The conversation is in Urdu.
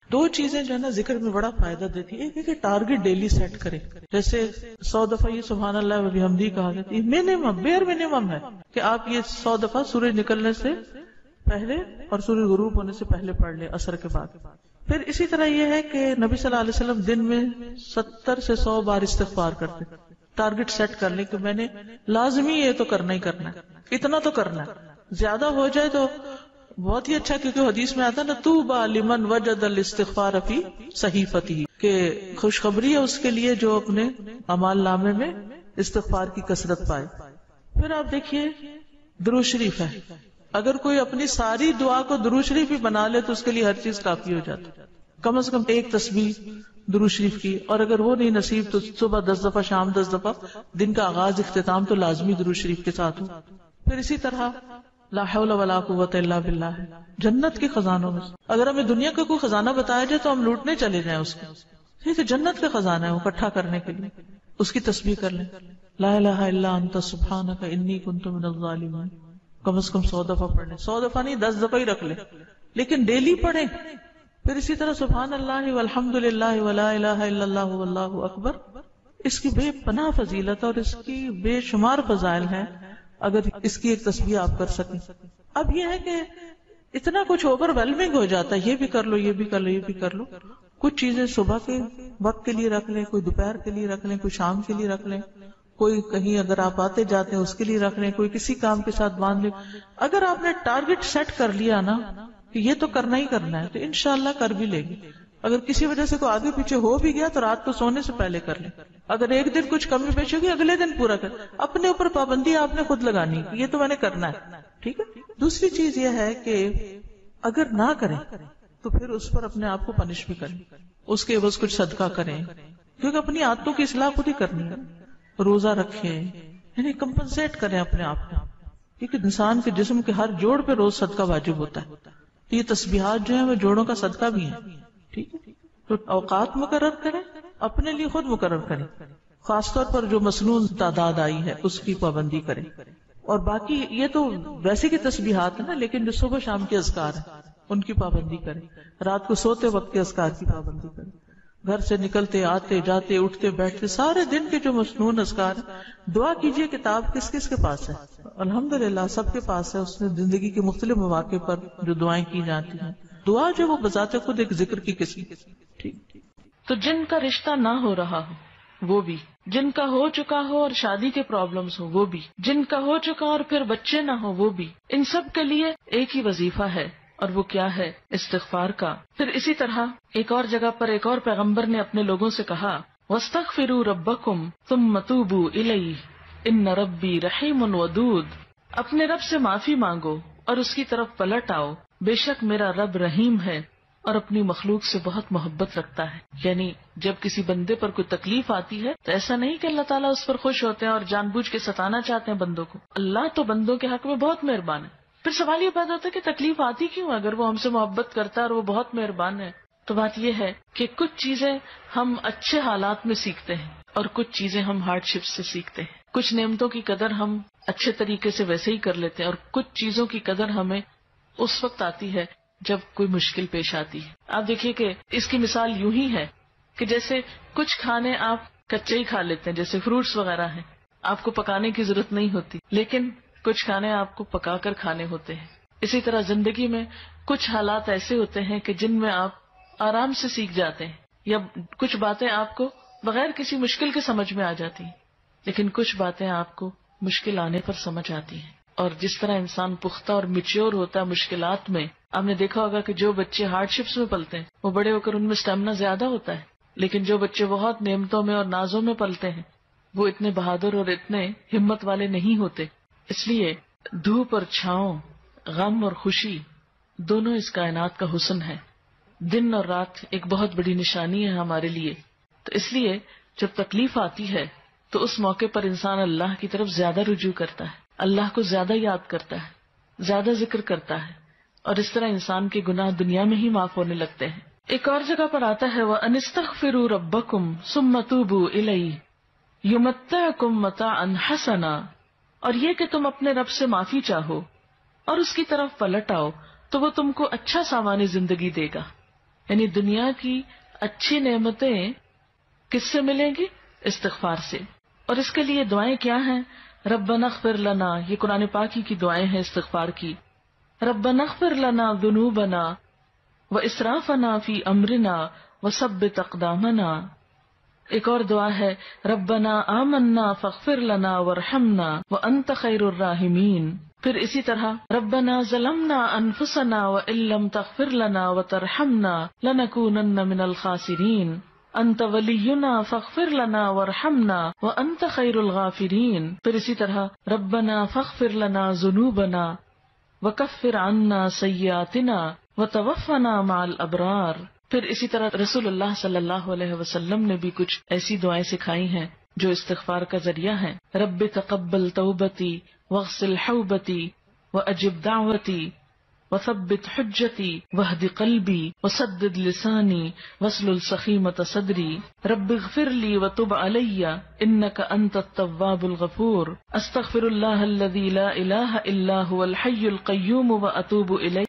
دو چیزیں جو ہے نا ذکر میں بڑا فائدہ دیتی ہے. ایک ہے کہ ٹارگٹ ڈیلی سیٹ کرے, جیسے 100 دفعہ یہ سبحان اللہ و بحمدہ کہا جاتا ہے, منیمم بیئر منیمم ہے کہ آپ یہ 100 دفعہ سورج نکلنے سے پہلے اور سورج غروب ہونے سے پہلے پڑھ لیں عصر کے بعد. پھر اسی طرح یہ ہے کہ نبی صلی اللہ علیہ وسلم دن میں 70 سے 100 بار استغفار کرتے. ٹارگٹ سیٹ کر لیں کہ میں نے لازمی یہ تو کرنا ہی کرنا ہے, اتنا تو کرنا ہے. زیادہ ہو جائے تو بہت ہی اچھا, کیونکہ حدیث میں آتا نا طوبی لمن وجد الاستغفار فی صحیفته, کہ خوشخبری ہے اس کے لیے جو اپنے اعمال نامے میں استغفار کی کثرت پائے. پھر آپ دیکھیے درود شریف ہے, اگر کوئی اپنی ساری دعا کو درود شریف بھی بنا لے تو اس کے لیے ہر چیز کافی ہو جاتی. کم از کم ایک تسبیح درود شریف کی, اور اگر وہ نہیں نصیب تو صبح 10 دفعہ, شام 10 دفعہ, دن کا آغاز اختتام تو لازمی درود شریف کے ساتھ ہو. پھر اسی طرح لا حول ولا قوت الا باللہ, جنت کے خزانوں میں اگر ہمیں دنیا کا کوئی خزانہ بتایا جائے تو ہم لوٹنے چلے جائیں اس کو, یہ تو جنت کا خزانہ ہے, وہ اکٹھا کرنے کے لیے اس کی تسبیح کر لیں. لا الہ الا انت سبحانک انی کنت من الظالمین, کم از کم 100 دفعہ پڑھ لیں. 100 دفعہ نہیں, 10 دفعہ ہی رکھ لیں, لیکن ڈیلی پڑھیں. پھر اسی طرح سبحان اللہ والحمد للہ ولا الہ الا اللہ واللہ اکبر, اس کی بے پناہ فضیلت اور اس کی بے شمار فضائل ہیں اگر اس کی ایک تسبیح آپ کر سکیں. اب یہ ہے کہ اتنا کچھ اوور ویلمنگ ہو جاتا ہے, یہ بھی کر لو, یہ بھی کر لو, یہ بھی کر لو. کچھ چیزیں صبح کے وقت کے لیے رکھ لیں, کوئی دوپہر کے لیے رکھ لیں, کوئی شام کے لیے رکھ لیں, کوئی کہیں اگر آپ آتے جاتے ہیں اس کے لیے رکھ لیں, کوئی کسی کام کے ساتھ باندھ لیں. اگر آپ نے ٹارگٹ سیٹ کر لیا نا کہ یہ تو کرنا ہی کرنا ہے تو انشاءاللہ کر بھی لے گی. اگر کسی وجہ سے کوئی آگے پیچھے ہو بھی گیا تو رات کو سونے سے پہلے کر لیں. اگر ایک دن کچھ کمی پیش ہوگی اگلے دن پورا کر. اپنے اوپر پابندی آپ نے خود لگانی, یہ تو میں نے کرنا ہے, ٹھیک ہے. دوسری چیز یہ ہے کہ اگر نہ کریں تو پھر اس پر اپنے آپ کو پنش بھی کریں, اس کے عوض کچھ صدقہ کریں, کیونکہ اپنی عادتوں کی اصلاح خود ہی کرنی ہے. روزہ رکھیں, یعنی کمپنسیٹ کریں اپنے آپ کو, کیونکہ انسان کے جسم کے ہر جوڑ پہ روز صدقہ واجب ہوتا ہے. تو یہ تسبیحات جو ہیں وہ جوڑوں کا صدقہ بھی ہے, ٹھیک ہے. تو اوقات مقرر کریں, اپنے لیے خود مقرر کریں, خاص طور پر جو مسنون تعداد آئی ہے اس کی پابندی کریں. اور باقی یہ تو ویسے کی تسبیحات ہیں نا, لیکن جو صبح شام کے اذکار ہیں ان کی پابندی کریں. رات کو سوتے وقت کے اذکار کی پابندی کریں. گھر سے نکلتے آتے جاتے اٹھتے بیٹھتے سارے دن کے جو مسنون اذکار ہیں. دعا کیجئے, کتاب کس کس کے پاس ہے؟ الحمدللہ سب کے پاس ہے. اس نے زندگی کے مختلف مواقع پر جو دعائیں کی جاتی ہیں, دعا جو وہ بذات خود ایک ذکر کی قسم. ٹھیک. تو جن کا رشتہ نہ ہو رہا ہو وہ بھی, جن کا ہو چکا ہو اور شادی کے پرابلمز ہو وہ بھی, جن کا ہو چکا اور پھر بچے نہ ہو وہ بھی, ان سب کے لیے ایک ہی وظیفہ ہے, اور وہ کیا ہے؟ استغفار کا. پھر اسی طرح ایک اور جگہ پر ایک اور پیغمبر نے اپنے لوگوں سے کہا, وَاسْتَغْفِرُوا رَبَّكُمْ ثُمَّ تُوبُوا إِلَيْهِ إِنَّ رَبِّي رَحِيمٌ وَدُودٌ. اپنے رب سے معافی مانگو اور اس کی طرف پلٹ آؤ, بے شک میرا رب رحیم ہے اور اپنی مخلوق سے بہت محبت رکھتا ہے. یعنی جب کسی بندے پر کوئی تکلیف آتی ہے تو ایسا نہیں کہ اللہ تعالیٰ اس پر خوش ہوتے ہیں اور جان بوجھ کے ستانا چاہتے ہیں بندوں کو. اللہ تو بندوں کے حق میں بہت مہربان ہے. پھر سوال یہ پیدا ہوتا ہے کہ تکلیف آتی کیوں؟ اگر وہ ہم سے محبت کرتا ہے اور وہ بہت مہربان ہے. تو بات یہ ہے کہ کچھ چیزیں ہم اچھے حالات میں سیکھتے ہیں اور کچھ چیزیں ہم ہارڈ شپ سے سیکھتے ہیں. کچھ نعمتوں کی قدر ہم اچھے طریقے سے ویسے ہی کر لیتے ہیں, اور کچھ چیزوں کی قدر ہمیں اس وقت آتی ہے جب کوئی مشکل پیش آتی ہے. آپ دیکھیے کہ اس کی مثال یوں ہی ہے کہ جیسے کچھ کھانے آپ کچے ہی کھا لیتے ہیں, جیسے فروٹس وغیرہ ہیں, آپ کو پکانے کی ضرورت نہیں ہوتی, لیکن کچھ کھانے آپ کو پکا کر کھانے ہوتے ہیں. اسی طرح زندگی میں کچھ حالات ایسے ہوتے ہیں کہ جن میں آپ آرام سے سیکھ جاتے ہیں, یا کچھ باتیں آپ کو بغیر کسی مشکل کے سمجھ میں آ جاتی ہیں, لیکن کچھ باتیں آپ کو مشکل آنے پر سمجھ آتی ہیں. اور جس طرح انسان پختہ اور میچور ہوتا ہے مشکلات میں, آپ نے دیکھا ہوگا کہ جو بچے ہارڈ شپس میں پلتے ہیں وہ بڑے ہو کر ان میں اسٹیمنا زیادہ ہوتا ہے, لیکن جو بچے بہت نعمتوں میں اور نازوں میں پلتے ہیں وہ اتنے بہادر اور اتنے ہمت والے نہیں ہوتے. اس لیے دھوپ اور چھاؤں, غم اور خوشی دونوں اس کائنات کا حسن ہے. دن اور رات ایک بہت بڑی نشانی ہے ہمارے لیے. تو اس لیے جب تکلیف آتی ہے تو اس موقع پر انسان اللہ کی طرف زیادہ رجوع کرتا ہے, اللہ کو زیادہ یاد کرتا ہے, زیادہ ذکر کرتا ہے, اور اس طرح انسان کے گناہ دنیا میں ہی معاف ہونے لگتے ہیں. ایک اور جگہ پر آتا ہے وَأَنِ اسْتَغْفِرُوا رَبَّكُمْ ثُمَّ تُوبُوا إِلَيْهِ يُمَتِّعْكُمْ مَتَاعًا حَسَنًا. اور یہ کہ تم اپنے رب سے معافی چاہو اور اس کی طرف پلٹ آؤ تو وہ تم کو اچھا سامان زندگی دے گا. یعنی دنیا کی اچھی نعمتیں کس سے ملیں گی؟ استغفار سے. اور اس کے لیے دعائیں کیا ہیں؟ ربنا اغفر لنا، یہ قرآن پاک کی دعائیں ہیں استغفار کی. ربنا اغفر لنا ذنوبنا واسرافنا فی امرنا وثبت اقدامنا. ایک اور دعا ہے ربنا آمنا فاغفر لنا وارحمنا وانت خیر الراحمین. پھر اسی طرح ربنا ظلمنا انفسنا وان لم تغفر لنا وترحمنا لنکونن من الخاسرین. انت ولینا فاغفر لنا وارحمنا وانت خیر الغافرین. پھر اسی طرح ربنا فاغفر لنا ذنوبنا وکفر عنا سیئاتنا وتوفنا مع الابرار. پھر اسی طرح رسول اللہ صلی اللہ علیہ وسلم نے بھی کچھ ایسی دعائیں سکھائی ہیں جو استغفار کا ذریعہ ہیں. رب تقبل توبتی واغسل حوبتی واجب دعوتی وثبت حجتی واہد قلبی وسدد لسانی واسلل سخیمۃ صدری. رب اغفر لی وتب علی انک انت التواب الغفور. استغفر اللہ الذی لا الہ الا هو الحی القیوم واتوب الیہ